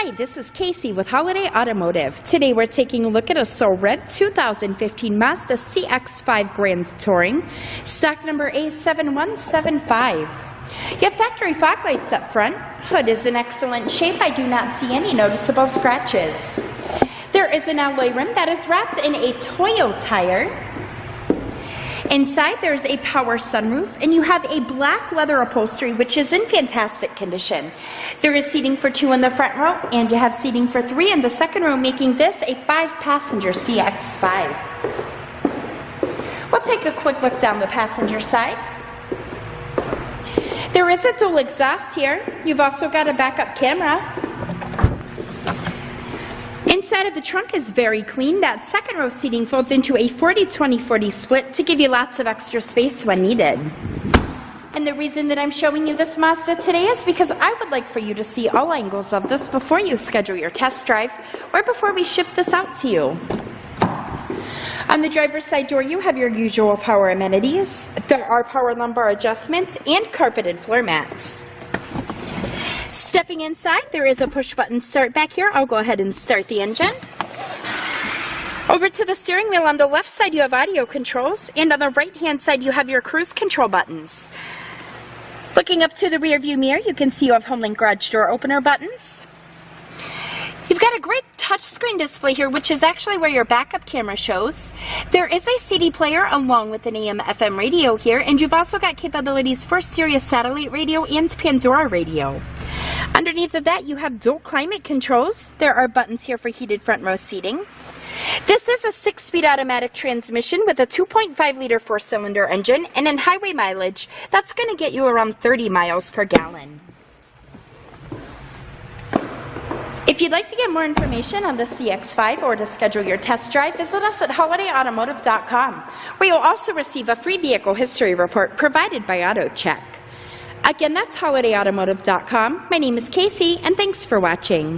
Hi, this is Casey with Holiday Automotive. Today we're taking a look at a red 2015 Mazda CX-5 Grand Touring, stock number A7175. You have factory fog lights up front. Hood is in excellent shape. I do not see any noticeable scratches. There is an alloy rim that is wrapped in a Toyo tire. Inside there's a power sunroof, and you have a black leather upholstery which is in fantastic condition. There is seating for 2 in the front row, and you have seating for 3 in the second row, making this a 5-passenger CX-5. We'll take a quick look down the passenger side. There is a dual exhaust here. You've also got a backup camera. Inside of the trunk is very clean. That second row seating folds into a 40-20-40 split to give you lots of extra space when needed. And the reason that I'm showing you this Mazda today is because I would like for you to see all angles of this before you schedule your test drive or before we ship this out to you. On the driver's side door, you have your usual power amenities. There are power lumbar adjustments and carpeted floor mats. Stepping inside, there is a push-button start back here. I'll go ahead and start the engine. Over to the steering wheel on the left side, you have audio controls, and on the right-hand side, you have your cruise control buttons. Looking up to the rear view mirror, you can see you have HomeLink garage door opener buttons. You've got a great touchscreen display here, which is actually where your backup camera shows. There is a CD player along with an AM/FM radio here, and you've also got capabilities for Sirius satellite radio and Pandora radio. Underneath of that, you have dual climate controls. There are buttons here for heated front row seating. This is a 6-speed automatic transmission with a 2.5-liter 4-cylinder engine, and in highway mileage, that's going to get you around 30 miles per gallon. If you'd like to get more information on the CX-5 or to schedule your test drive, visit us at holidayautomotive.com, where you'll also receive a free vehicle history report provided by AutoCheck. Again, that's holidayautomotive.com. My name is Casey, and thanks for watching.